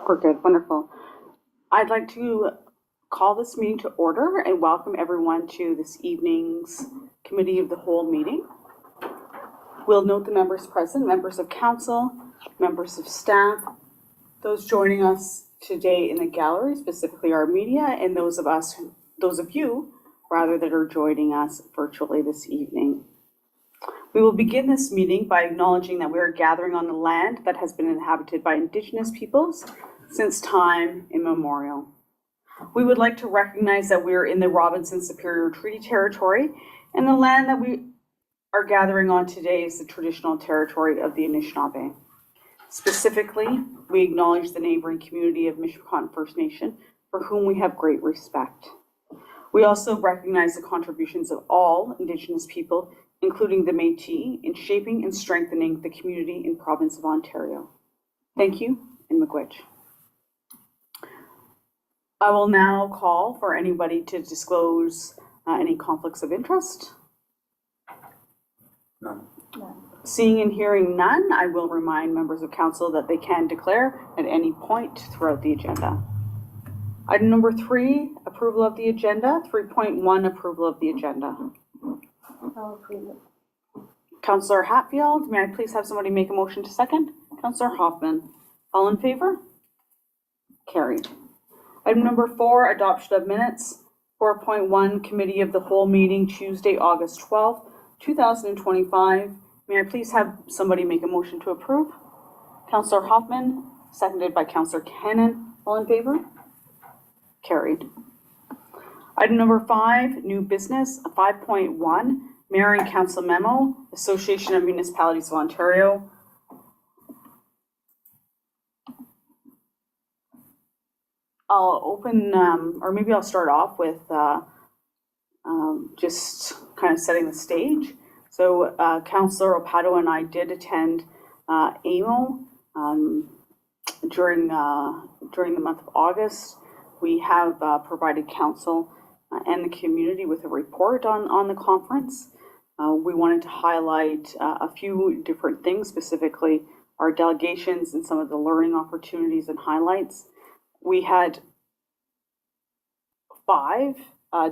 We're good, wonderful. I'd like to call this meeting to order and welcome everyone to this evening's Committee of the Whole meeting. We'll note the members present, members of council, members of staff, those joining us today in the gallery, specifically our media, and those of you that are joining us virtually this evening. We will begin this meeting by acknowledging that we are gathering on the land that has been inhabited by Indigenous peoples since time immemorial. We would like to recognize that we are in the Robinson Superior Treaty Territory, and the land that we are gathering on today is the traditional territory of the Anishinaabe. Specifically, we acknowledge the neighboring community of Michigan First Nation, for whom we have great respect. We also recognize the contributions of all Indigenous people, including the Métis, in shaping and strengthening the community in the province of Ontario. Thank you, and miigwech. I will now call for anybody to disclose any conflicts of interest. None. Seeing and hearing none, I will remind members of council that they can declare at any point throughout the agenda. Item number 3, approval of the agenda. 3.1, approval of the agenda. I'll approve it. Councillor Hatfield, may I please have somebody make a motion to second? Councillor Hoffman, all in favor? Carried. Item number 4, adoption of minutes. 4.1, Committee of the Whole meeting, Tuesday, August 12th, 2025. May I please have somebody make a motion to approve? Councillor Hoffman, seconded by Councillor Cannon, all in favor? Carried. Item number 5, new business. 5.1, Mayor and Council Memo, Association of Municipalities of Ontario. I'll open, or maybe I'll start off with just kind of setting the stage. So Councillor Opato and I did attend AMO during the month of August. We have provided council and the community with a report on the conference. We wanted to highlight a few different things, specifically our delegations and some of the learning opportunities and highlights. We had 5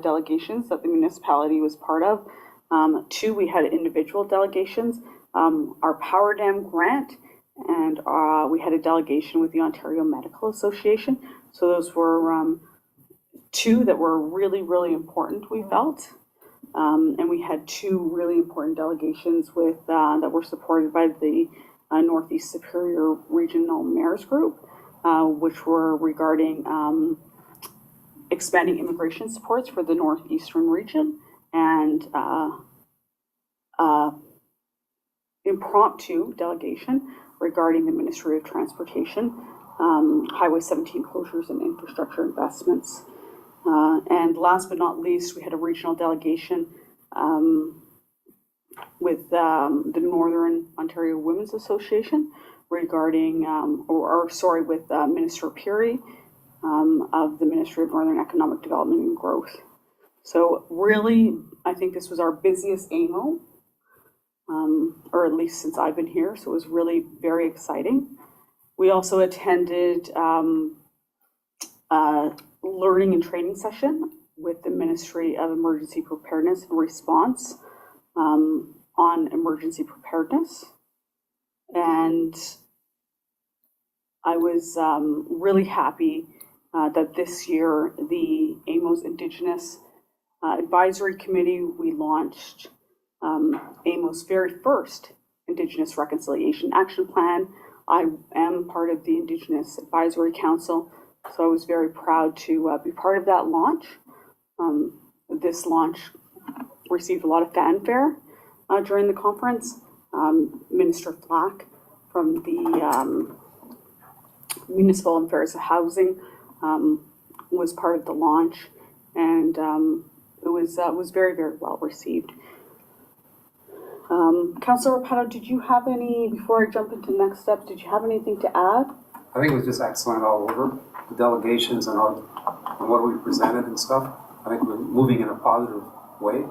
delegations that the municipality was part of. 2, we had individual delegations, our Power Dam grant, and we had a delegation with the Ontario Medical Association. So those were 2 that were really, really important, we felt. And we had 2 really important delegations with that were supported by the Northeast Superior Regional Mayors Group, which were regarding expanding immigration supports for the Northeastern region, and impromptu delegation regarding the Ministry of Transportation, Highway 17 closures and infrastructure investments. And last but not least, we had a regional delegation with the Northern Ontario Women's Association regarding, with Minister Puri of the Ministry of Northern Economic Development and Growth. So really, I think this was our busiest AMO, or at least since I've been here, so it was really very exciting. We also attended a learning and training session with the Ministry of Emergency Preparedness and Response on emergency preparedness. And I was really happy that this year the AMO's Indigenous Advisory Committee, we launched AMO's very first Indigenous Reconciliation Action Plan. I am part of the Indigenous Advisory Council, so I was very proud to be part of that launch. This launch received a lot of fanfare during the conference. Minister Flack from the Municipal Affairs of Housing was part of the launch, and it was very, very well received. Councillor Opato, did you have any, before I jump into next steps, did you have anything to add? I think it was just excellent all over. The delegations and what we presented and stuff. I think we're moving in a positive way.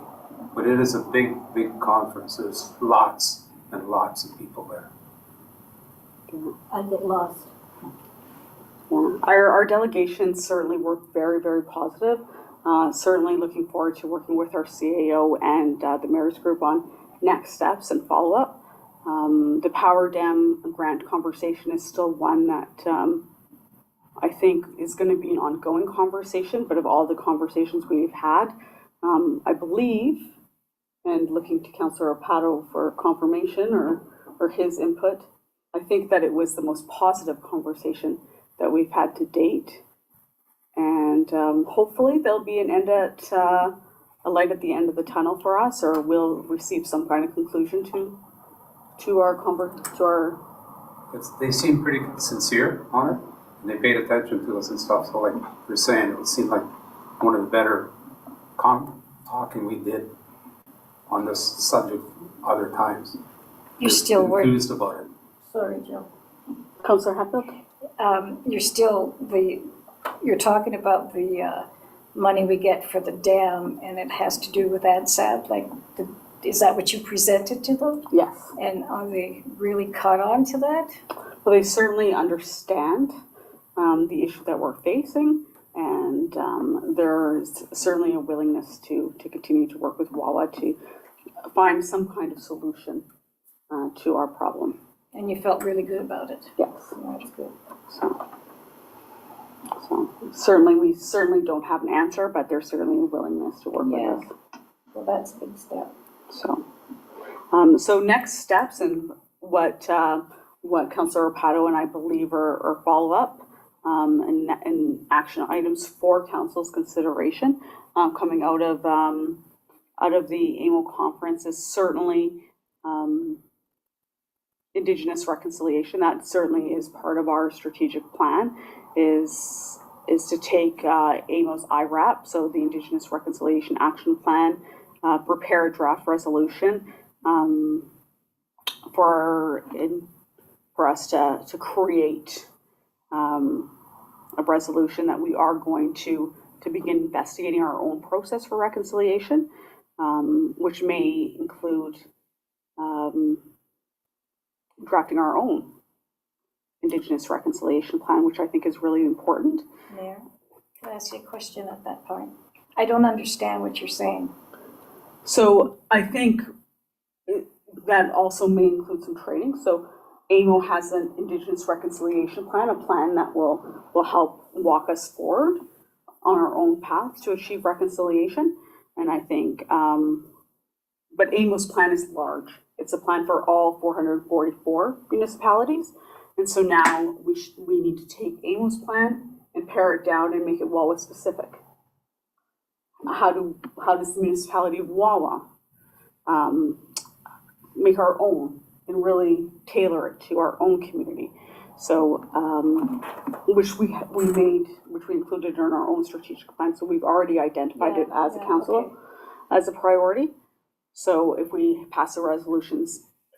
But it is a big, big conference. There's lots and lots of people there. I get lost. Yeah. Our delegations certainly were very, very positive. Certainly looking forward to working with our CAO and the mayor's group on next steps and follow-up. The Power Dam grant conversation is still one that I think is going to be an ongoing conversation, but of all the conversations we've had, I believe, and looking to Councillor Opato for confirmation or his input, I think that it was the most positive conversation that we've had to date. And hopefully there'll be an end at a light at the end of the tunnel for us, or we'll receive some kind of conclusion to our They seem pretty sincere on it, and they paid attention to us and stuff. So like you're saying, it seemed like one of the better talking we did on this subject other times. You're still working. Enthused about it. Sorry, Jill. Councillor Hatfield. You're talking about the money we get for the dam, and it has to do with ANSAT. Is that what you presented to them? Yes. And are they really caught on to that? Well, they certainly understand the issue that we're facing, and there's certainly a willingness to continue to work with WAWA to find some kind of solution to our problem. And you felt really good about it. Yes. That's good. So we certainly don't have an answer, but there's certainly a willingness to work with us. Well, that's a big step. So next steps and what Councillor Opato and I believe are follow-up and action items for Council's consideration coming out of the AMO conference is certainly Indigenous reconciliation. That certainly is part of our strategic plan, is to take AMO's IRAP, so the Indigenous Reconciliation Action Plan, prepare a draft resolution for us to create a resolution that we are going to begin investigating our own process for reconciliation, which may include drafting our own Indigenous reconciliation plan, which I think is really important. Mayor, can I ask you a question at that point? I don't understand what you're saying. So I think that also may include some training. So AMO has an Indigenous reconciliation plan, a plan that will help walk us forward on our own path to achieve reconciliation. And I think, but AMO's plan is large. It's a plan for all 444 municipalities. And so now we need to take AMO's plan and pare it down and make it WAWA specific. How does the municipality of WAWA make our own and really tailor it to our own community? So, which we included in our own strategic plan. So we've already identified it as a council, as a priority. So if we pass a resolution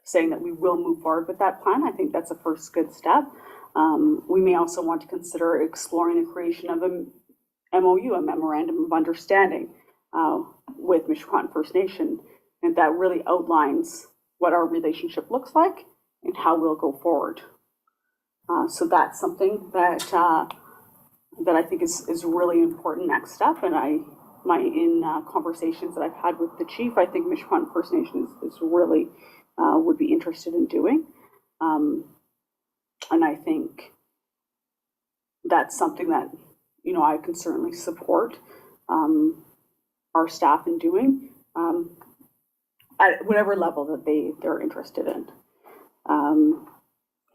saying that we will move forward with that plan, I think that's a first good step. We may also want to consider exploring the creation of a MOU, a Memorandum of Understanding, with Mishkwatan First Nation, and that really outlines what our relationship looks like and how we'll go forward. So that's something that I think is really important next step, and in conversations that I've had with the chief, I think Mishkwatan First Nation is really would be interested in doing, and I think that's something that I can certainly support our staff in doing at whatever level that they're interested in.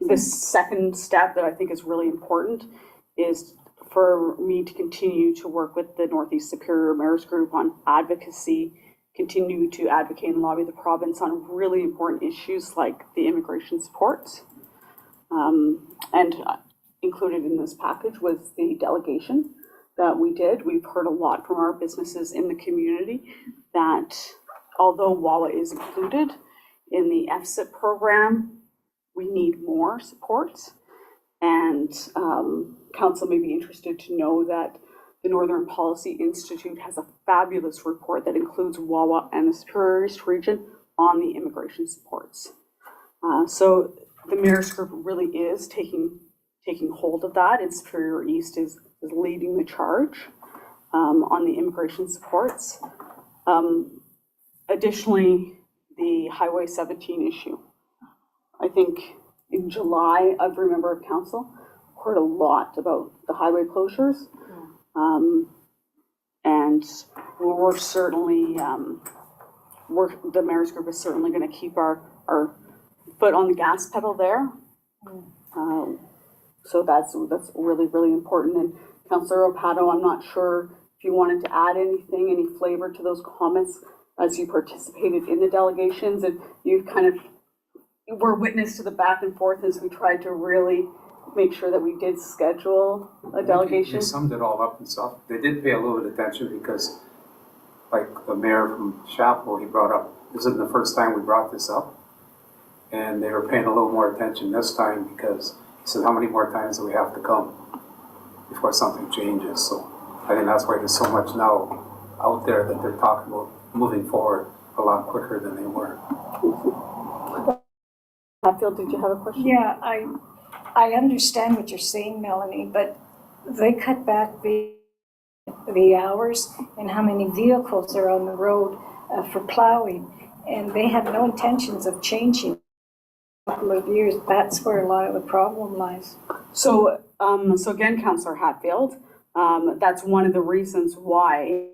The second step that I think is really important is for me to continue to work with the Northeast Superior Mayor's Group on advocacy, continue to advocate and lobby the province on really important issues like the immigration supports. And included in this package was the delegation that we did. We've heard a lot from our businesses in the community that although WAWA is included in the FSIP program, we need more supports. And council may be interested to know that the Northern Policy Institute has a fabulous report that includes WAWA and the Superior East region on the immigration supports. So the Mayor's Group really is taking taking hold of that, and Superior East is leading the charge on the immigration supports. Additionally, the Highway 17 issue. I think in July, I've remember of council, heard a lot about the highway closures. And we're certainly, the mayor's group is certainly going to keep our foot on the gas pedal there. So that's really, really important. And Councillor Opato, I'm not sure if you wanted to add anything, any flavor to those comments as you participated in the delegations, and you kind of were witness to the back and forth as we tried to really make sure that we did schedule a delegation. You summed it all up and stuff. They did pay a little bit of attention because, like the mayor from Chapel, he brought up, this isn't the first time we brought this up. And they were paying a little more attention this time because he said, how many more times do we have to come before something changes? So I think that's why there's so much now out there that they're talking about moving forward a lot quicker than they were. Hatfield, did you have a question? Yeah, I understand what you're saying, Melanie, but they cut back the hours and how many vehicles are on the road for plowing, and they have no intentions of changing a couple of years. That's where a lot of the problem lies. So again, Councillor Hatfield, that's one of the reasons why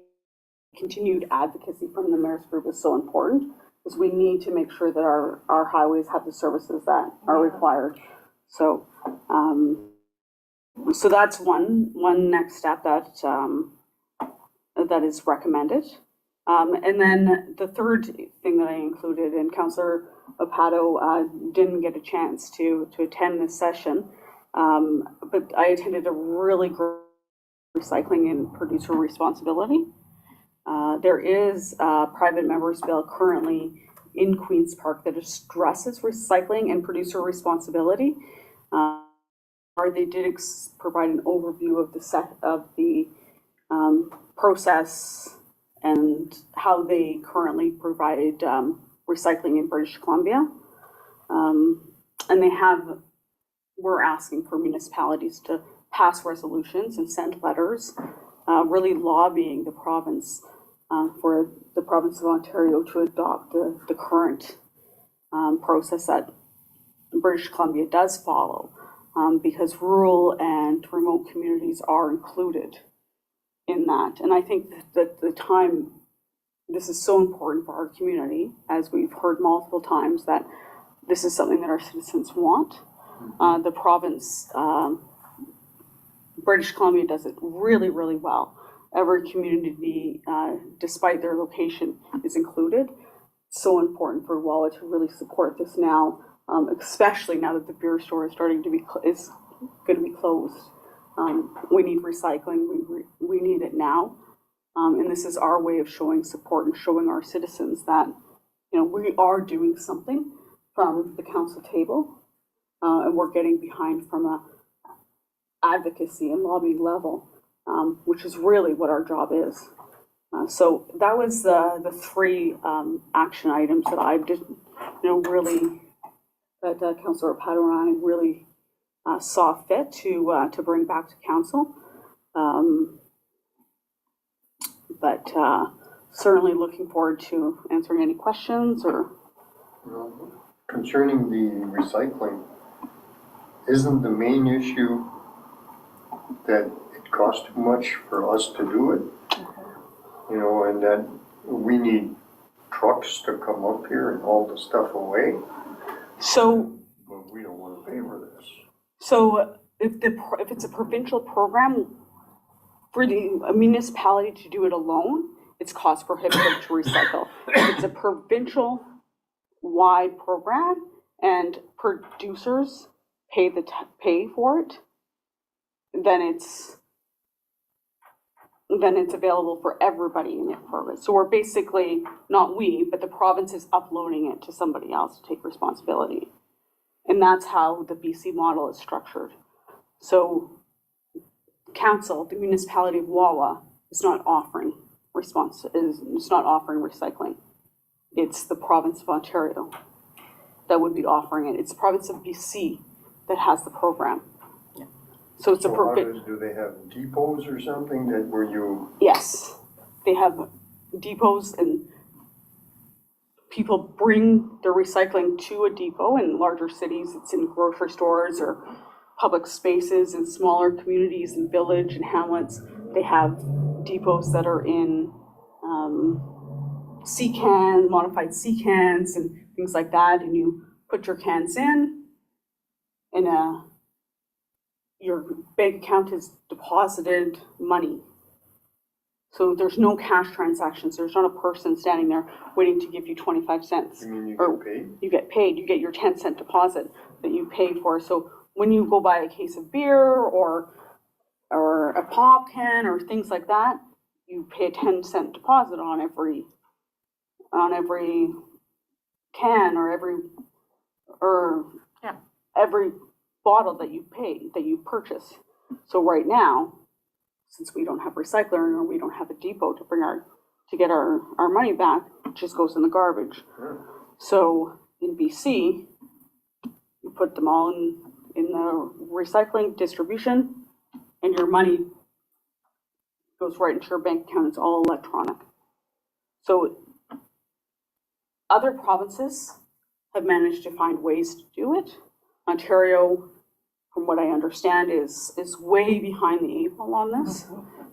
continued advocacy from the mayor's group is so important, is we need to make sure that our highways have the services that are required. So, so that's one next step that that is recommended. And then the third thing that I included, and Councillor Opato didn't get a chance to attend this session, but I attended a really great recycling and producer responsibility. There is a private member's bill currently in Queen's Park that addresses recycling and producer responsibility. They did provide an overview of the process and how they currently provide recycling in British Columbia. And we're asking for municipalities to pass resolutions and send letters, really lobbying the province for the province of Ontario to adopt the current process that British Columbia does follow, because rural and remote communities are included in that. And I think that this is so important for our community, as we've heard multiple times, that this is something that our citizens want. The province, British Columbia does it really, really well. Every community, despite their location, is included. It's so important for WAWA to really support this now, especially now that the beer store is going to be closed. We need recycling. We need it now, and this is our way of showing support and showing our citizens that we are doing something from the council table, and we're getting behind from a advocacy and lobbying level, which is really what our job is. So that was the three action items that I did, really, that Councillor Opato and I really saw fit to bring back to council. But certainly looking forward to answering any questions or. Concerning the recycling, isn't the main issue that it costs too much for us to do it? And that we need trucks to come up here and haul the stuff away? But we don't want to pay for this. So if it's a provincial program, for a municipality to do it alone, it's cost prohibitive to recycle. If it's a provincial wide program and producers pay for it, then it's available for everybody in the province. So we're basically, not we, but the province is uploading it to somebody else to take responsibility. And that's how the BC model is structured. So council, the municipality of Wawa, is not offering recycling. It's the province of Ontario that would be offering it. It's the province of BC that has the program. Yeah. So it's a So how perfect, do they have depots or something that where you, yes, they have depots and people bring their recycling to a depot. In larger cities, it's in grocery stores or public spaces. In smaller communities and village and hamlets, they have depots that are in modified sea cans and things like that, and you put your cans in, and your bank account has deposited money. So there's no cash transactions. There's not a person standing there waiting to give you 25 cents. you mean you Or get paid? you get paid. You get your 10-cent deposit that you pay for. So when you go buy a case of beer or a pop can or things like that, you pay a 10-cent deposit on every can or every bottle that you purchase. So right now, since we don't have recycling or we don't have a depot to get our money back, it just goes in the garbage. So in BC, you put them all in the recycling distribution, and your money goes right into your bank account. It's all electronic. So other provinces have managed to find ways to do it. Ontario, from what I understand, is way behind the eight ball on this.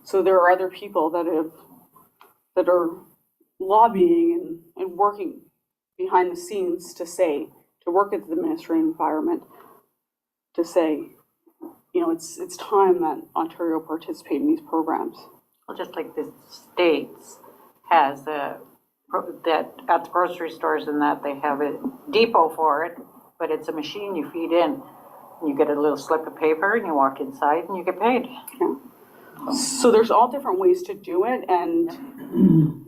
So there are other people that are lobbying and working behind the scenes to work at the Ministry of Environment to say, it's time that Ontario participate in these programs. Well, just like the States has that at the grocery stores and that they have a depot for it, but it's a machine you feed in. You get a little slip of paper and you walk inside and you get paid. So there's all different ways to do it, and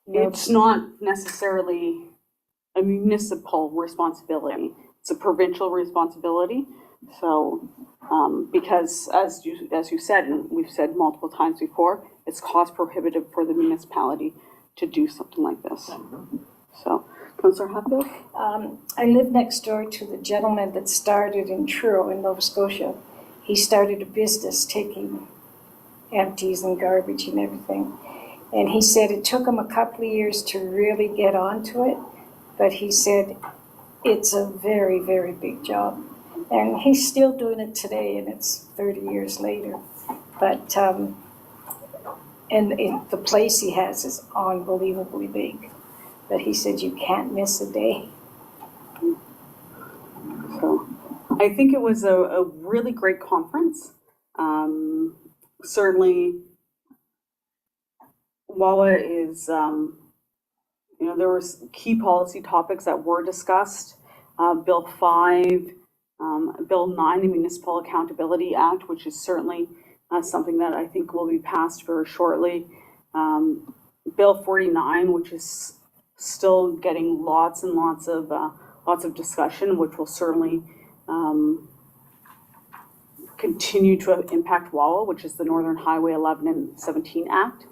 it's not necessarily a municipal responsibility. It's a provincial responsibility. So, because as you said, and we've said multiple times before, it's cost prohibitive for the municipality to do something like this. So, Councillor Hatfield? I live next door to the gentleman that started in Truro in Nova Scotia. He started a business taking empties and garbage and everything. And he said it took him a couple of years to really get onto it, but he said it's a very, very big job. And he's still doing it today, and it's 30 years later. But, the place he has is unbelievably big. But he said you can't miss a day. So I think it was a really great conference. Certainly, WAWA is, there was key policy topics that were discussed. Bill 5, Bill 9, the Municipal Accountability Act, which is certainly something that I think will be passed very shortly. Bill 49, which is still getting lots and lots of discussion, which will certainly continue to impact WAWA, which is the Northern Highway 11 and 17 Act.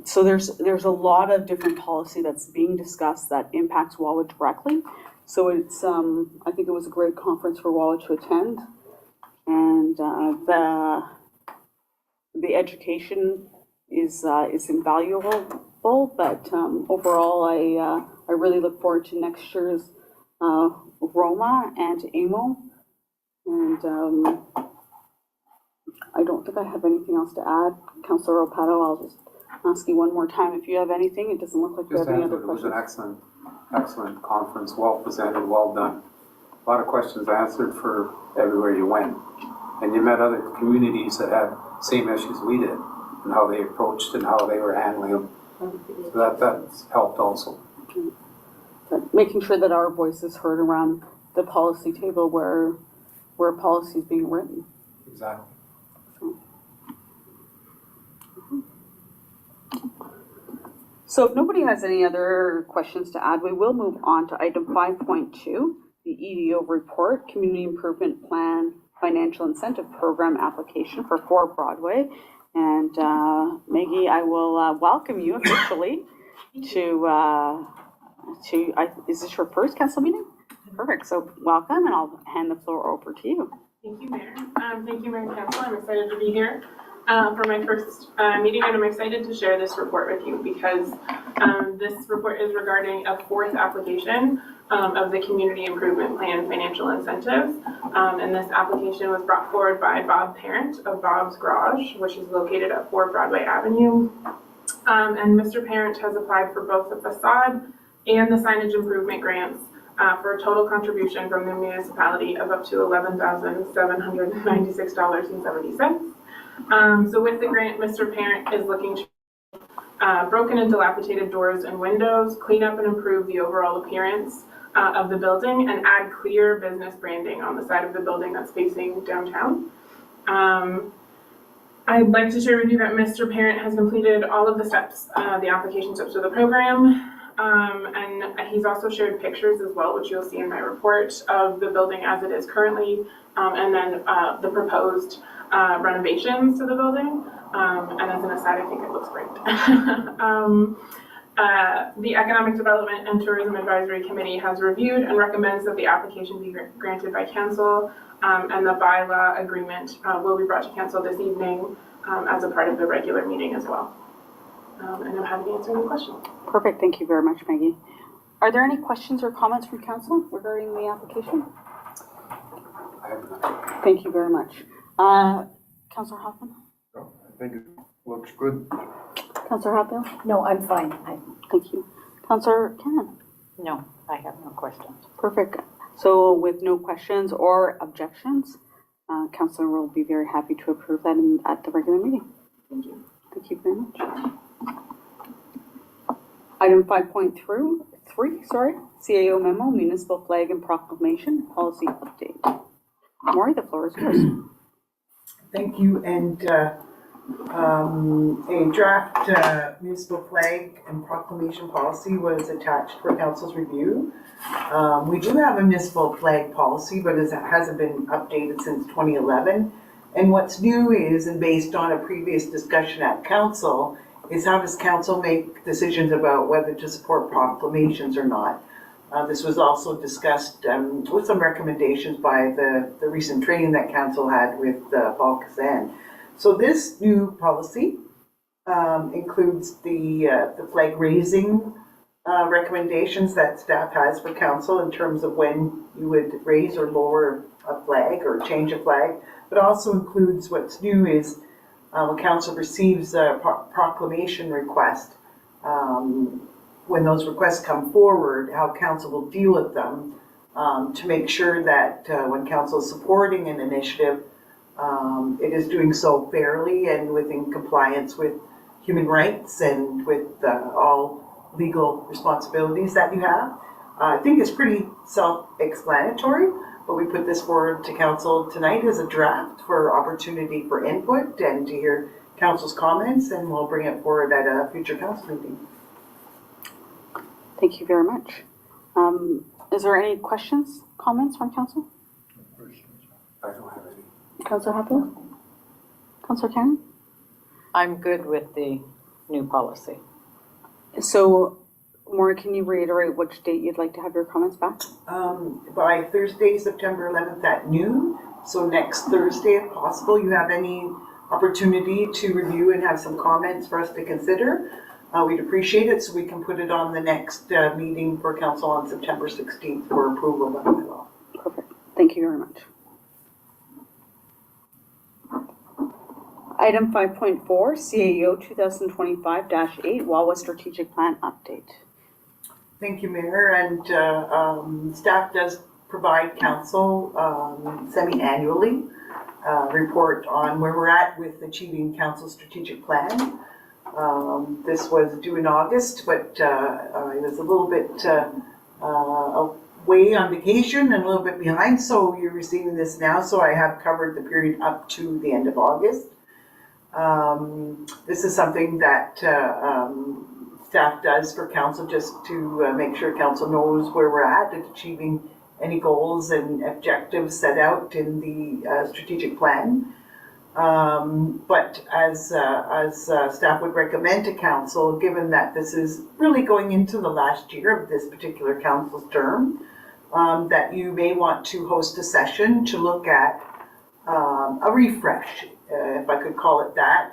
So there's a lot of different policy that's being discussed that impacts WAWA directly. So it's I think it was a great conference for WAWA to attend, and the education is invaluable. But overall, I really look forward to next year's Roma and AMO, and I don't think I have anything else to add. Councillor Opato, I'll just ask you one more time if you have anything. It doesn't look like you have any other It was an questions. excellent conference, well presented, well done. A lot of questions answered for everywhere you went. And you met other communities that had same issues we did, and how they approached and how they were handling them. So that's helped also. But making sure that our voice is heard around the policy table where policy is being written. Exactly. So if nobody has any other questions to add, we will move on to item 5.2, the EDO report, Community Improvement Plan Financial Incentive Program application for 4 Broadway. And Maggie, I will welcome you officially to is this your first council meeting? Perfect. So welcome, and I'll hand the floor over to you. Thank you, Mayor. Thank you, Mayor and Council. I'm excited to be here for my first meeting, and I'm excited to share this report with you because this report is regarding a fourth application of the Community Improvement Plan financial incentives. And this application was brought forward by Bob Parent of Bob's Garage, which is located at 4 Broadway Avenue. And Mr. Parent has applied for both the facade and the signage improvement grants for a total contribution from the municipality of up to $11,796.70. So with the grant, Mr. Parent is looking to broken and dilapidated doors and windows, clean up and improve the overall appearance of the building, and add clear business branding on the side of the building that's facing downtown. I'd like to share with you that Mr. Parent has completed all of the steps, the application steps of the program. And he's also shared pictures as well, which you'll see in my report, of the building as it is currently, and then the proposed renovations to the building. And as an aside, I think it looks great. The Economic Development and Tourism Advisory Committee has reviewed and recommends that the application be granted by council, and the bylaw agreement will be brought to council this evening as a part of the regular meeting as well. And I'm happy to answer any questions. Perfect, thank you very much, Maggie. Are there any questions or comments from council regarding the application? I have none. Thank you very much. Councillor Hoffman? I think it looks good. Councillor Hatfield? No, I'm fine. Thank you. Councillor Cannon? No, I have no questions. Perfect. So with no questions or objections, Councillor will be very happy to approve that at the regular meeting. Thank you. Thank you very much. Item 5.3, CAO memo, municipal flag and proclamation, policy update. Maury, the floor is yours. Thank you, and a draft municipal flag and proclamation policy was attached for council's review. We do have a municipal flag policy, but it hasn't been updated since 2011. And what's new is, and based on a previous discussion at council, is how does council make decisions about whether to support proclamations or not. This was also discussed with some recommendations by the recent training that council had with Paul Kazan. So this new policy includes the flag raising recommendations that staff has for council in terms of when you would raise or lower a flag or change a flag, but also includes what's new is when council receives a proclamation request, when those requests come forward, how council will deal with them to make sure that when council is supporting an initiative, it is doing so fairly and within compliance with human rights and with all legal responsibilities that you have. I think it's pretty self-explanatory, but we put this forward to council tonight as a draft for opportunity for input and to hear council's comments, and we'll bring it forward at a future council meeting. Thank you very much. Is there any questions, comments from council? I don't have any. Councillor Hatfield? Councillor Cannon? I'm good with the new policy. So, Maura, can you reiterate which date you'd like to have your comments back? By Thursday, September 11th at noon. So next Thursday, if possible, you have any opportunity to review and have some comments for us to consider. We'd appreciate it so we can put it on the next meeting for council on September 16th for approval by law. Perfect. Thank you very much. Item 5.4, CAO 2025-8, Wawa Strategic Plan Update. Thank you, Mayor, and staff does provide council semi-annually report on where we're at with achieving council's strategic plan. This was due in August, but I was a little bit away on vacation and a little bit behind, so you're receiving this now. So I have covered the period up to the end of August. This is something that staff does for council just to make sure council knows where we're at achieving any goals and objectives set out in the strategic plan. But as staff would recommend to council, given that this is really going into the last year of this particular council's term, that you may want to host a session to look at a refresh, if I could call it that.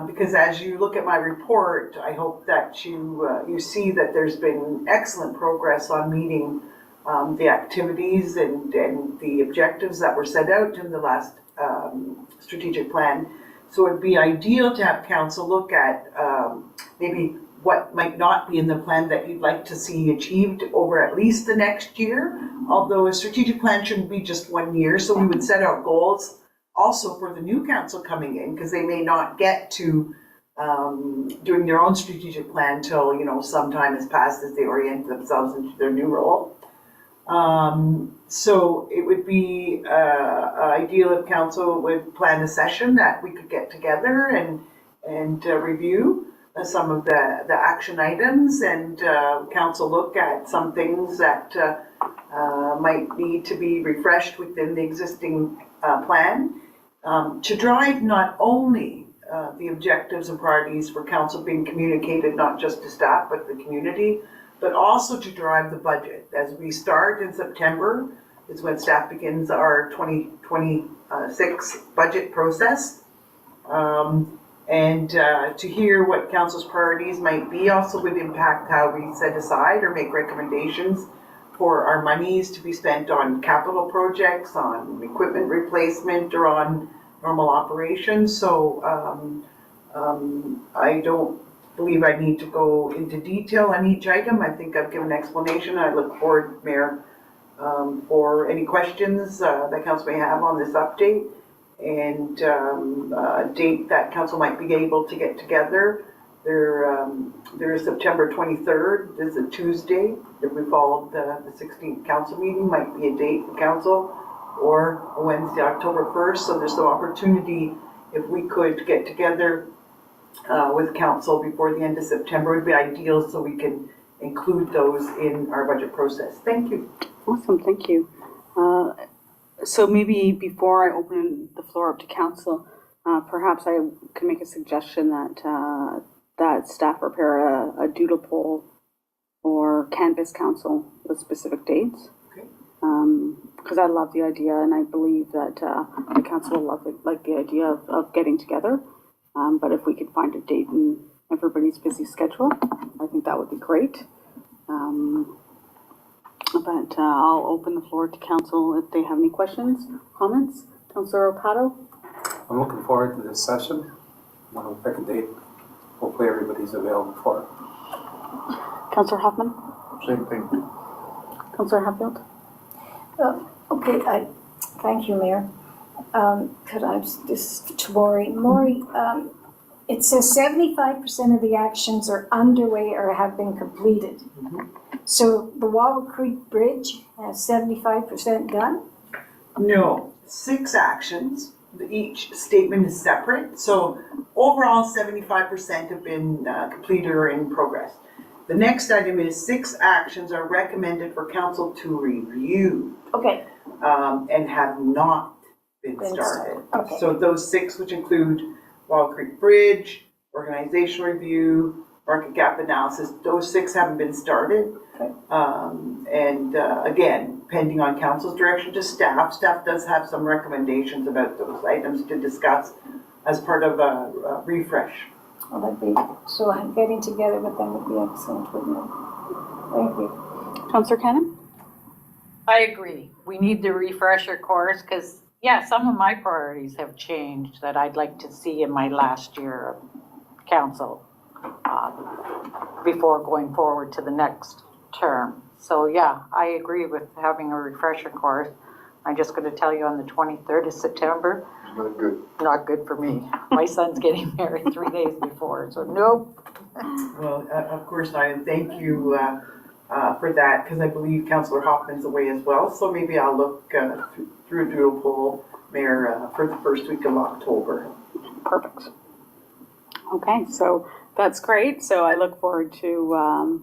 Because as you look at my report, I hope that you see that there's been excellent progress on meeting the activities and the objectives that were set out in the last strategic plan. So it'd be ideal to have council look at maybe what might not be in the plan that you'd like to see achieved over at least the next year. Although a strategic plan shouldn't be just 1 year, so we would set out goals also for the new council coming in, because they may not get to doing their own strategic plan till, some time has passed as they orient themselves into their new role. So it would be ideal if council would plan a session that we could get together and review some of the action items, and council look at some things that might need to be refreshed within the existing plan to drive not only the objectives and priorities for council being communicated not just to staff but the community, but also to drive the budget. As we start in September is when staff begins our 2026 budget process. And to hear what council's priorities might be also would impact how we set aside or make recommendations for our monies to be spent on capital projects, on equipment replacement, or on normal operations. So I don't believe I need to go into detail on each item. I think I've given an explanation. I look forward, Mayor, for any questions that council may have on this update, and a date that council might be able to get together. There is September 23rd, this is a Tuesday. If we followed the 16th council meeting, might be a date for council, or a Wednesday, October 1st. So there's some opportunity if we could get together with council before the end of September. It would be ideal so we can include those in our budget process. Thank you. Awesome, thank you. So maybe before I open the floor up to council, perhaps I could make a suggestion that that staff prepare a doodle poll or canvas council with specific dates. Okay. Because I love the idea, and I believe that the council will like the idea of getting together. But if we could find a date in everybody's busy schedule, I think that would be great. But I'll open the floor to council if they have any questions, comments. Councillor Opato? I'm looking forward to this session. I'm going to pick a date. Hopefully everybody's available for it. Councillor Hoffman? Same thing. Councillor Hatfield? Okay, thank you, Mayor. Could I just to Maury, it says 75% of the actions are underway or have been completed. Mm-hmm. So the Wawa Creek Bridge has 75% done? No, 6 actions. Each statement is separate. So overall, 75% have been completed or in progress. The next item is 6 actions are recommended for council to review. Okay. And have not been started. Okay. So those 6, which include Wawa Creek Bridge, organization review, market gap analysis, those 6 haven't been started. Okay. Again, pending on council's direction to staff, staff does have some recommendations about those items to discuss as part of a refresh. Well, that'd be, so getting together with them would be excellent, wouldn't it? Thank you. Councillor Cannon? I agree. We need the refresher course because, yeah, some of my priorities have changed that I'd like to see in my last year of council before going forward to the next term. So, yeah, I agree with having a refresher course. I'm just going to tell you on the 23rd of September. It's not good. Not good for me. My son's getting married 3 days before, so nope. Well, of course, I thank you for that, because I believe Councillor Hoffman's away as well. So maybe I'll look through a doodle poll, Mayor, for the first week of October. Perfect. Okay, so that's great. So I look forward to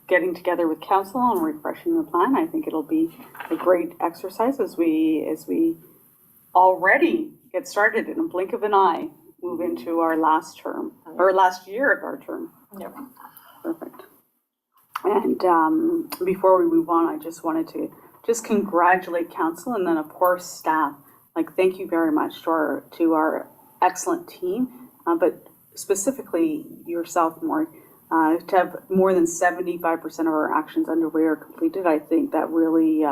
getting together with council and refreshing the plan. I think it'll be a great exercise as we already get started in a blink of an eye, move into our last term, or last year of our term. Yep. Perfect. And before we move on, I just wanted to just congratulate council and then of course staff. Like, thank you very much to our excellent team, but specifically yourself, Maury. To have more than 75% of our actions underway or completed, I think that really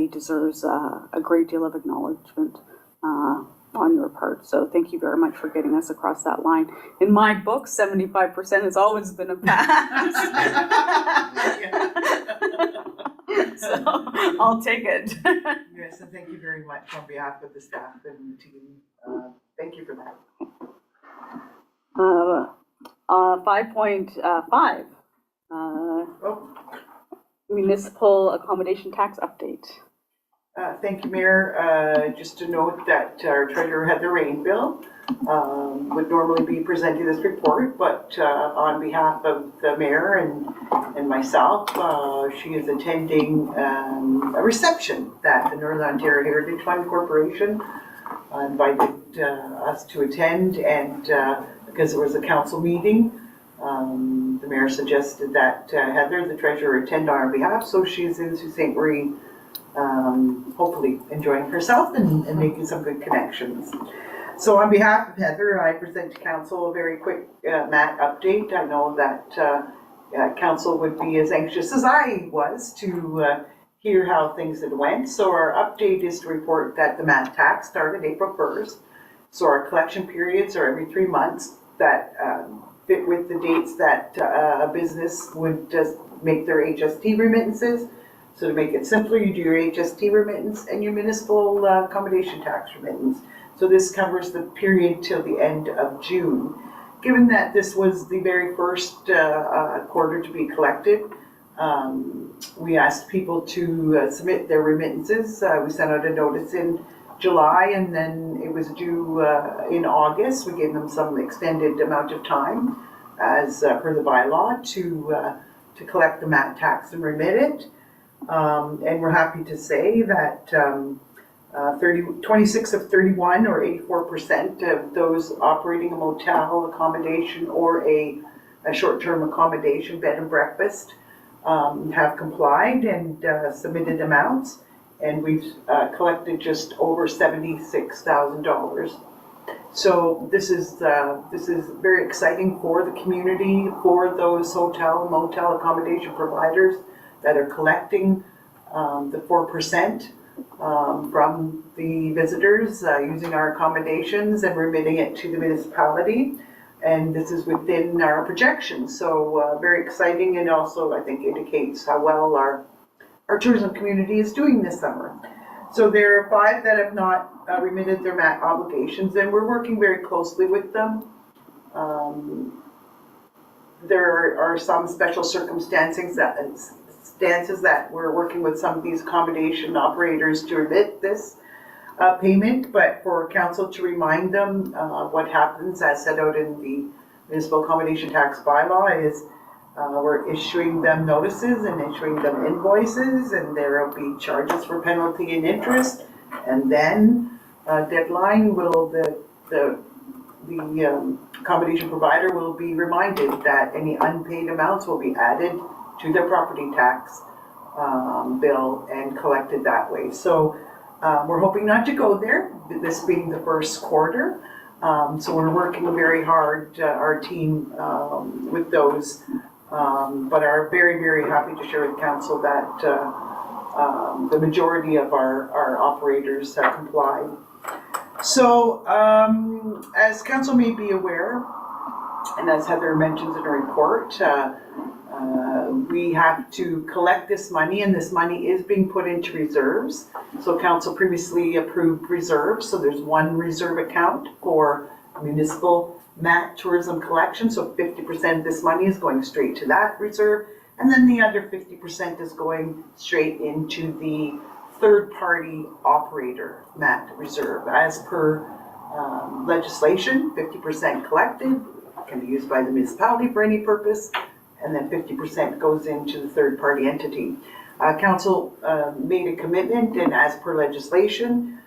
deserves a great deal of acknowledgement on your part. So thank you very much for getting us across that line. In my book, 75% has always been a pass. So I'll take it. Yes, and thank you very much on behalf of the staff and the team. Thank you for that. 5.5, municipal accommodation tax update. Thank you, Mayor. Just to note that our treasurer, Heather Rainville, would normally be presenting this report, but on behalf of the mayor and myself, she is attending a reception that the Northern Ontario Heritage Fund Corporation invited us to attend, and because it was a council meeting, the mayor suggested that Heather, the treasurer, attend on our behalf, so she's in Sault Ste. Marie, hopefully enjoying herself and making some good connections. So on behalf of Heather, I present to council a very quick MAT update. I know that council would be as anxious as I was to hear how things had went. So our update is to report that the MAT tax started April 1st. So our collection periods are every 3 months that fit with the dates that a business would just make their HST remittances. So to make it simpler, you do your HST remittance and your municipal accommodation tax remittance. So this covers the period till the end of June. Given that this was the very first quarter to be collected, we asked people to submit their remittances. We sent out a notice in July, and then it was due in August. We gave them some extended amount of time as per the bylaw to collect the MAT tax and remit it. And we're happy to say that 26 of 31, or 84% of those operating a motel accommodation or a short-term accommodation, bed and breakfast, have complied and submitted amounts. And we've collected just over $76,000. So this is very exciting for the community, for those hotel, motel accommodation providers that are collecting the 4% from the visitors using our accommodations and remitting it to the municipality. And this is within our projections. So very exciting, and also I think indicates how well our tourism community is doing this summer. So there are 5 that have not remitted their MAT obligations, and we're working very closely with them. There are some special circumstances that we're working with some of these accommodation operators to remit this payment, but for council to remind them what happens as set out in the municipal accommodation tax bylaw is we're issuing them notices and issuing them invoices, and there will be charges for penalty and interest, and then deadline will the accommodation provider will be reminded that any unpaid amounts will be added to their property tax bill and collected that way. So we're hoping not to go there, this being the first quarter. So we're working very hard, our team, with those, but are very, very happy to share with council that the majority of our operators have complied. So as council may be aware, and as Heather mentions in her report, we have to collect this money, and this money is being put into reserves. So council previously approved reserves. So there's one reserve account for municipal MAT tourism collection. So 50% of this money is going straight to that reserve. And then the other 50% is going straight into the third-party operator MAT reserve. As per legislation, 50% collected can be used by the municipality for any purpose, and then 50% goes into the third-party entity. Council made a commitment, and as per legislation,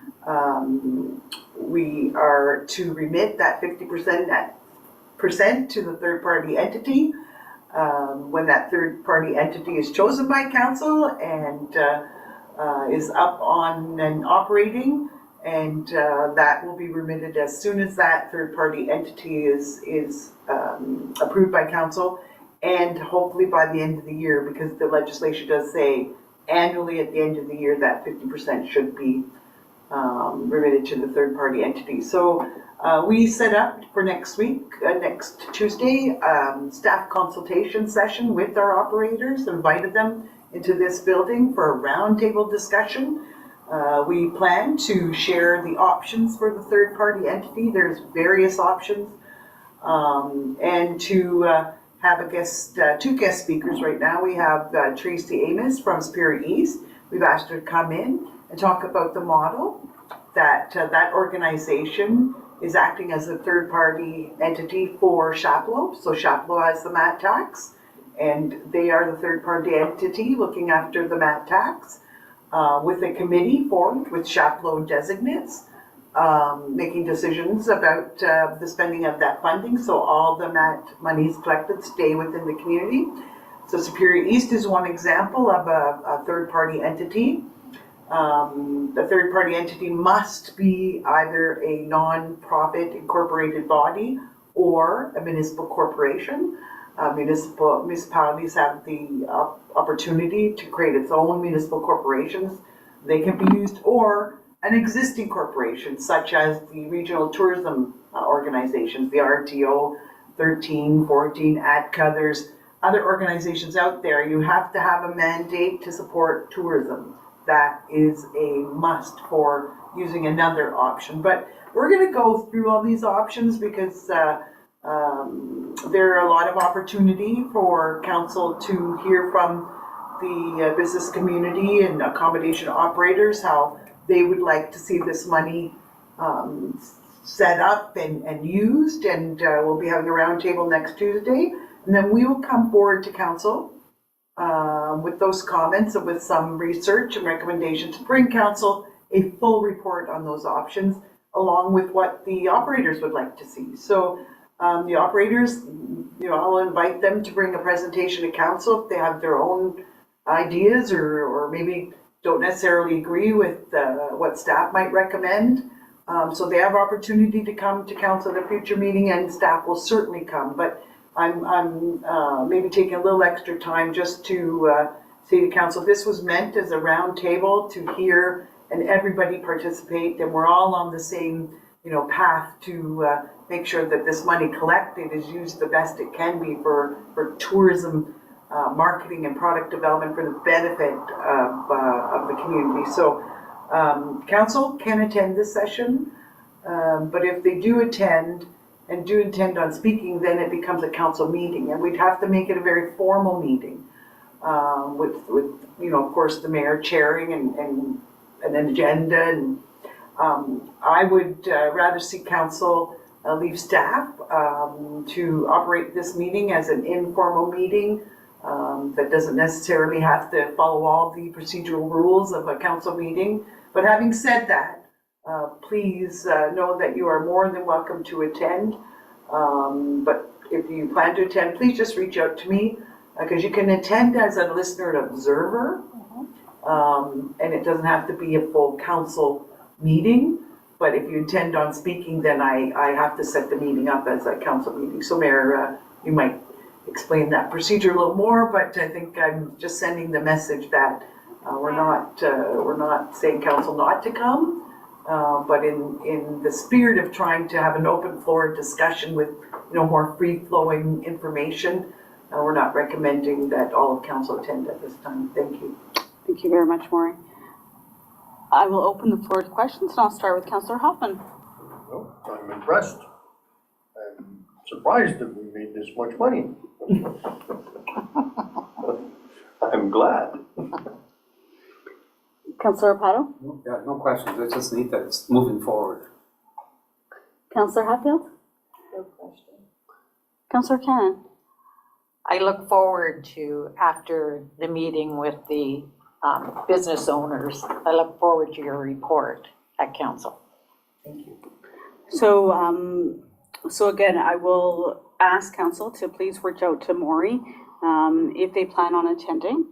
we are to remit that 50% to the third-party entity. when that third-party entity is chosen by council and is up on and operating, and that will be remitted as soon as that third-party entity is approved by council, and hopefully by the end of the year, because the legislation does say annually at the end of the year that 50% should be remitted to the third-party entity. So we set up for next week, next Tuesday, staff consultation session with our operators, invited them into this building for a roundtable discussion. We plan to share the options for the third-party entity. There's various options. And to have two guest speakers right now. We have Tracy Amos from Spirit East. We've asked her to come in and talk about the model that that organization is acting as a third-party entity for Chapleau. So Chapleau has the MAT tax, and they are the third-party entity looking after the MAT tax with a committee formed with Chapleau designates, making decisions about the spending of that funding. So all the MAT monies collected stay within the community. So Superior East is one example of a third-party entity. The third-party entity must be either a non-profit incorporated body or a municipal corporation. Municipalities have the opportunity to create its own municipal corporations. They can be used, or an existing corporation, such as the regional tourism organizations, the RTO, 13, 14, ATCA. There's other organizations out there. You have to have a mandate to support tourism. That is a must for using another option. But we're going to go through all these options because there are a lot of opportunity for council to hear from the business community and accommodation operators how they would like to see this money set up and used. And we'll be having a roundtable next Tuesday. And then we will come forward to council with those comments and with some research and recommendations to bring council a full report on those options, along with what the operators would like to see. So the operators, I'll invite them to bring a presentation to council if they have their own ideas or maybe don't necessarily agree with what staff might recommend. So they have opportunity to come to council at a future meeting, and staff will certainly come. But I'm maybe taking a little extra time just to say to council, this was meant as a round table to hear and everybody participate, and we're all on the same path to make sure that this money collected is used the best it can be for tourism marketing and product development for the benefit of the community. So council can attend this session, but if they do attend and do intend on speaking, then it becomes a council meeting, and we'd have to make it a very formal meeting with of course the mayor chairing and an agenda. And I would rather see council leave staff to operate this meeting as an informal meeting that doesn't necessarily have to follow all the procedural rules of a council meeting. But having said that, please know that you are more than welcome to attend. But if you plan to attend, please just reach out to me, because you can attend as a listener and observer, and it doesn't have to be a full council meeting. But if you intend on speaking, then I have to set the meeting up as a council meeting. So Mayor, you might explain that procedure a little more, but I think I'm just sending the message that we're not saying council not to come, but in the spirit of trying to have an open floor discussion with more free-flowing information, we're not recommending that all of council attend at this time. Thank you. Thank you very much, Maureen. I will open the floor to questions, and I'll start with Councillor Hoffman. Well, I'm impressed. I'm surprised that we made this much money. I'm glad. Councillor Pato? Yeah, no questions. It's just neat that it's moving forward. Councillor Hatfield? No question. Councillor Cannon? I look forward to, after the meeting with the business owners, I look forward to your report at council. Thank you. So So again, I will ask council to please reach out to Maury if they plan on attending.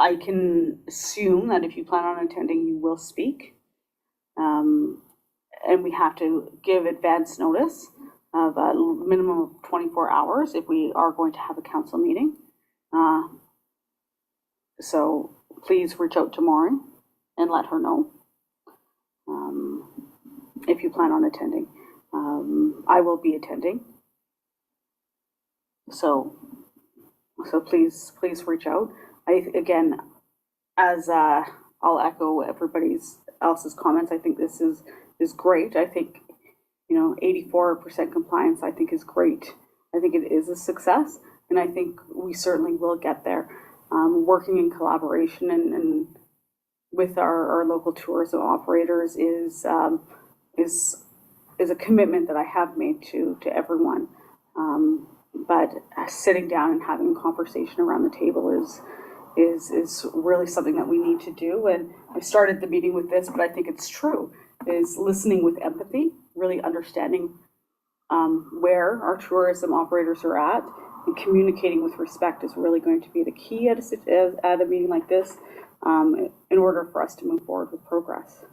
I can assume that if you plan on attending, you will speak. And we have to give advance notice of a minimum of 24 hours if we are going to have a council meeting. So please reach out to Maureen and let her know if you plan on attending. I will be attending. So please reach out. Again, as I'll echo everybody else's comments, I think this is great. I think, 84% compliance, I think is great. I think it is a success, and I think we certainly will get there. Working in collaboration and with our local tourism operators is a commitment that I have made to everyone. But sitting down and having a conversation around the table is really something that we need to do. And I started the meeting with this, but I think it's true, is listening with empathy, really understanding where our tourism operators are at, and communicating with respect is really going to be the key at a meeting like this in order for us to move forward with progress.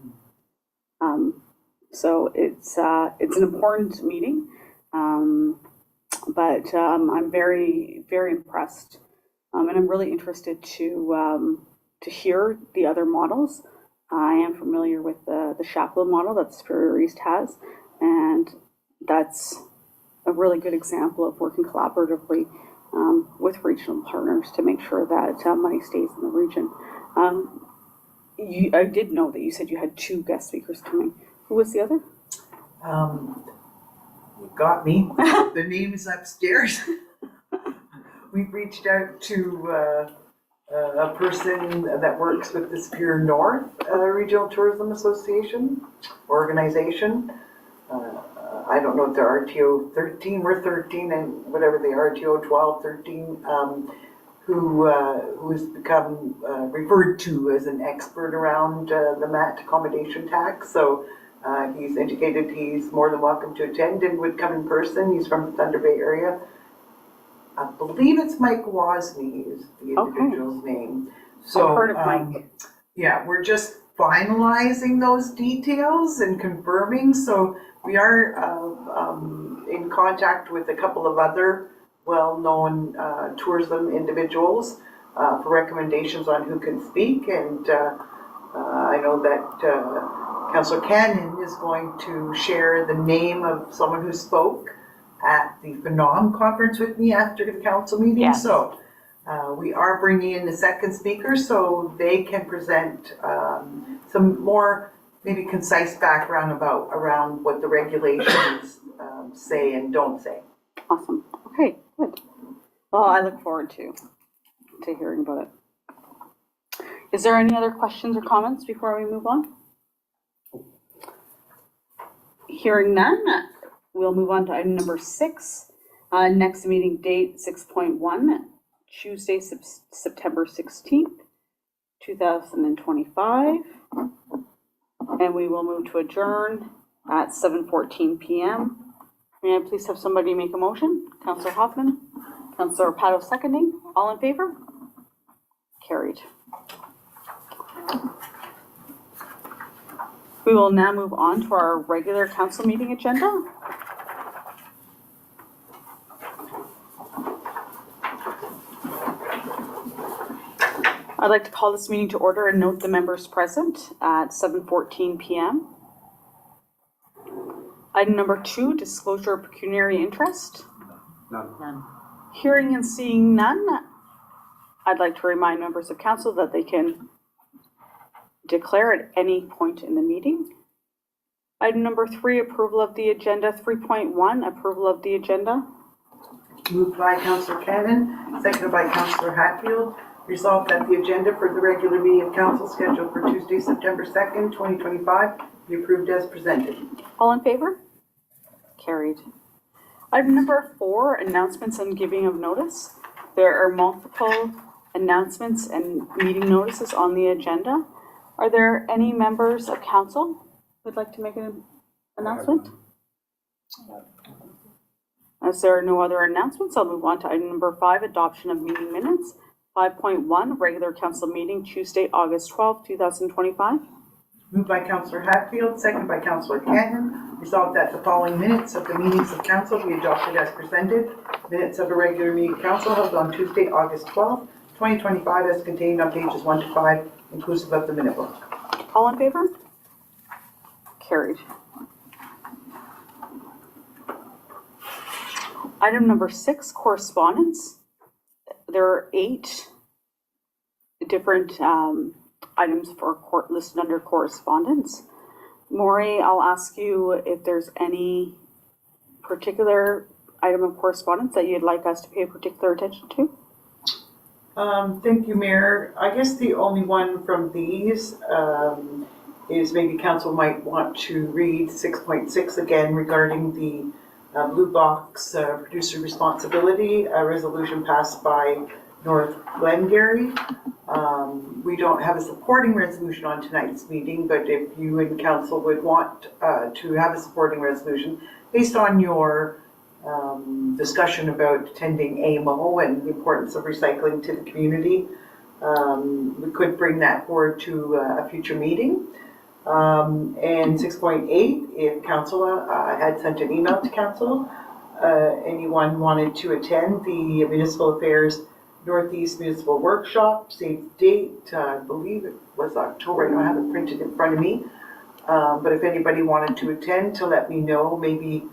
So it's an important meeting, but I'm very, very impressed, and I'm really interested to hear the other models. I am familiar with the chaplain model that Superior East has, and that's a really good example of working collaboratively with regional partners to make sure that money stays in the region. I did know that you said you had 2 guest speakers coming. Who was the other? You got me. The name is upstairs. We've reached out to a person that works with the Superior North Regional Tourism Association organization. I don't know if they're RTO 13, we're 13, and whatever they are, RTO 12, 13, who has become referred to as an expert around the MAT accommodation tax. So he's indicated he's more than welcome to attend and would come in person. He's from the Thunder Bay area. I believe it's Mike Wozni is the individual's name. So, I've heard of Mike. Yeah, we're just finalizing those details and confirming. So we are in contact with a couple of other well-known tourism individuals for recommendations on who can speak. And I know that Councillor Cannon is going to share the name of someone who spoke at the Phenom conference with me after the council meeting. Yes. So we are bringing in the second speaker so they can present some more maybe concise background around what the regulations say and don't say. Awesome. Okay, good. Well, I look forward to hearing about it. Is there any other questions or comments before we move on? Hearing none, we'll move on to item number 6. Next meeting date 6.1, Tuesday, September 16th, 2025. And we will move to adjourn at 7:14 p.m. May I please have somebody make a motion? Councillor Hoffman, Councillor Pato seconding. All in favor? Carried. We will now move on to our regular council meeting agenda. I'd like to call this meeting to order and note the members present at 7:14 p.m. Item number 2, disclosure of pecuniary interest. None. Hearing and seeing none, I'd like to remind members of council that they can declare at any point in the meeting. Item number 3, approval of the agenda. 3.1, approval of the agenda. Moved by Councillor Cannon, seconded by Councillor Hatfield. Resolved that the agenda for the regular meeting of council scheduled for Tuesday, September 2nd, 2025 be approved as presented. All in favor? Carried. Item number 4, announcements and giving of notice. There are multiple announcements and meeting notices on the agenda. Are there any members of council who would like to make an announcement? As there are no other announcements, I'll move on to item number 5, adoption of meeting minutes. 5.1, regular council meeting, Tuesday, August 12th, 2025. Moved by Councillor Hatfield, second by Councillor Cannon. Resolved that the following minutes of the meetings of council be adopted as presented. Minutes of a regular meeting of council held on Tuesday, August 12th, 2025, as contained on pages 1 to 5, inclusive of the minute book. All in favor? Carried. Item number 6, correspondence. There are 8 different items for listed under correspondence. Maury, I'll ask you if there's any particular item of correspondence that you'd like us to pay particular attention to. Thank you, Mayor. I guess the only one from these is maybe council might want to read 6.6 again regarding the Blue Box producer responsibility, a resolution passed by North Glengarry. We don't have a supporting resolution on tonight's meeting, but if you and council would want to have a supporting resolution based on your discussion about attending AMO and the importance of recycling to the community, we could bring that forward to a future meeting. And 6.8, if council had sent an email to council, anyone wanted to attend the Municipal Affairs Northeast Municipal Workshop, save date, I believe it was October, I don't have it printed in front of me. But if anybody wanted to attend, to let me know, maybe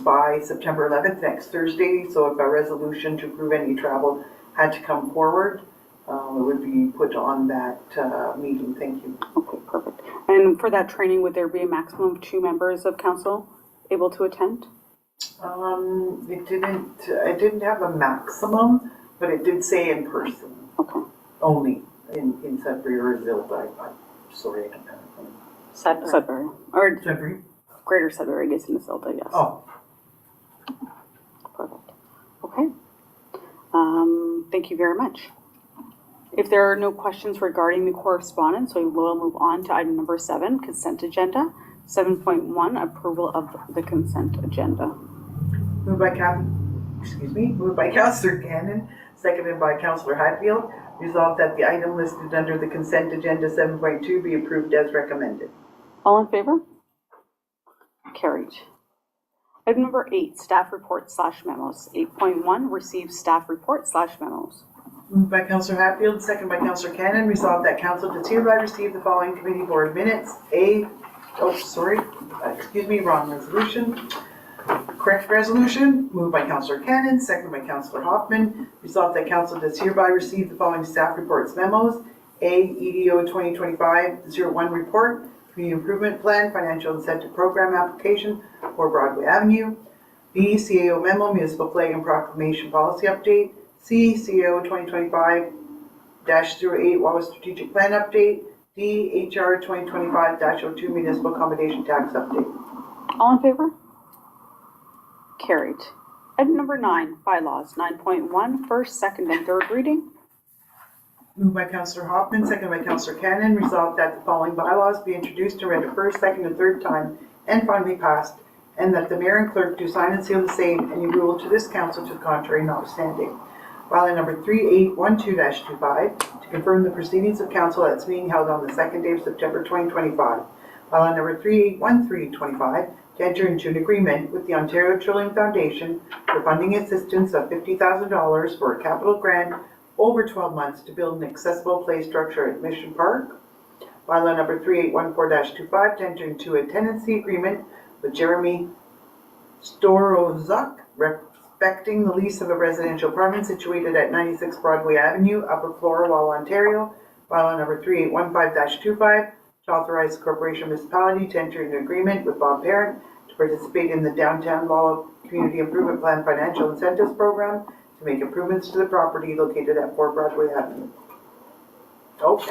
by September 11th, next Thursday. So if a resolution to approve any travel had to come forward, it would be put on that meeting. Thank you. Okay, perfect. And for that training, would there be a maximum of 2 members of council able to attend? It didn't have a maximum, but it did say in person. Okay. Only in Sudbury or Zilda. I'm sorry, I don't have it. Sudbury. Or Sudbury? Greater Sudbury, I guess, in the Zilda, yes. Oh, Perfect. Okay. Thank you very much. If there are no questions regarding the correspondence, we will move on to item number 7, consent agenda. 7.1, approval of the consent agenda. moved by Councillor Cannon, seconded by Councillor Hatfield. Resolved that the item listed under the consent agenda 7.2 be approved as recommended. All in favor? Carried. Item number 8, staff reports / memos. 8.1, receive staff reports / memos. Moved by Councillor Hatfield, seconded by Councillor Cannon. Resolved that council does hereby receive the following committee board minutes. Wrong resolution. Correct resolution, moved by Councillor Cannon, seconded by Councillor Hoffman. Resolved that council does hereby receive the following staff reports memos. A, EDO 2025-01 report, Community Improvement Plan, Financial Incentive Program application for Broadway Avenue. B, CAO memo, Municipal Flag and Proclamation Policy Update. C, CAO 2025-08 Wawa Strategic Plan Update. D, HR 2025-02 Municipal Accommodation Tax Update. All in favor? Carried. Item number 9, bylaws. 9.1, first, second, and third reading. Moved by Councillor Hoffman, seconded by Councillor Cannon. Resolved that the following bylaws be introduced and read a first, second, and third time and finally passed, and that the mayor and clerk do sign and seal the same, any rule to this council to the contrary notwithstanding. Bylaw number 3812-25, to confirm the proceedings of council at its meeting held on the 2nd day of September 2025. Bylaw number 3813-25, to enter into an agreement with the Ontario Trillium Foundation for funding assistance of $50,000 for a capital grant over 12 months to build an accessible play structure at Mission Park. Bylaw number 3814-25, to enter into a tenancy agreement with Jeremy Storozuk, respecting the lease of a residential apartment situated at 96 Broadway Avenue, Upper Flora, Wawa, Ontario. Bylaw number 3815-25, to authorize the corporation municipality to enter into an agreement with Bob Parent to participate in the Downtown Wawa Community Improvement Plan Financial Incentives Program to make improvements to the property located at 4 Broadway Avenue.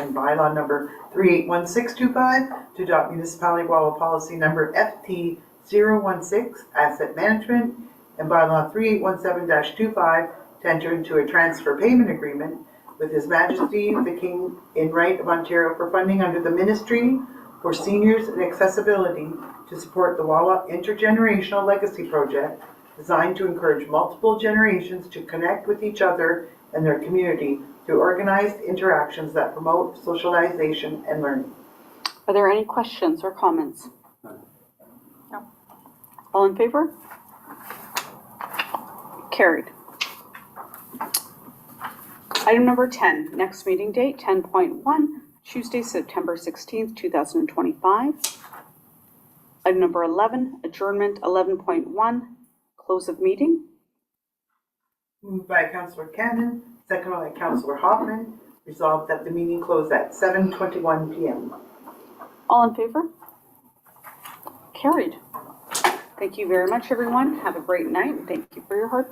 And bylaw number 381625, to adopt municipality Wawa policy number FT016, asset management, and bylaw 3817-25, to enter into a transfer payment agreement with His Majesty the King in Right of Ontario for funding under the Ministry for Seniors and Accessibility to support the Wawa Intergenerational Legacy Project, designed to encourage multiple generations to connect with each other and their community through organized interactions that promote socialization and learning. Are there any questions or comments? No. All in favor? Carried. Item number 10, next meeting date, 10.1, Tuesday, September 16th, 2025. Item number 11, adjournment 11.1, close of meeting. Moved by Councillor Cannon, seconded by Councillor Hoffman. Resolved that the meeting close at 7:21 p.m. All in favor? Carried. Thank you very much, everyone. Have a great night, and thank you for your hard work.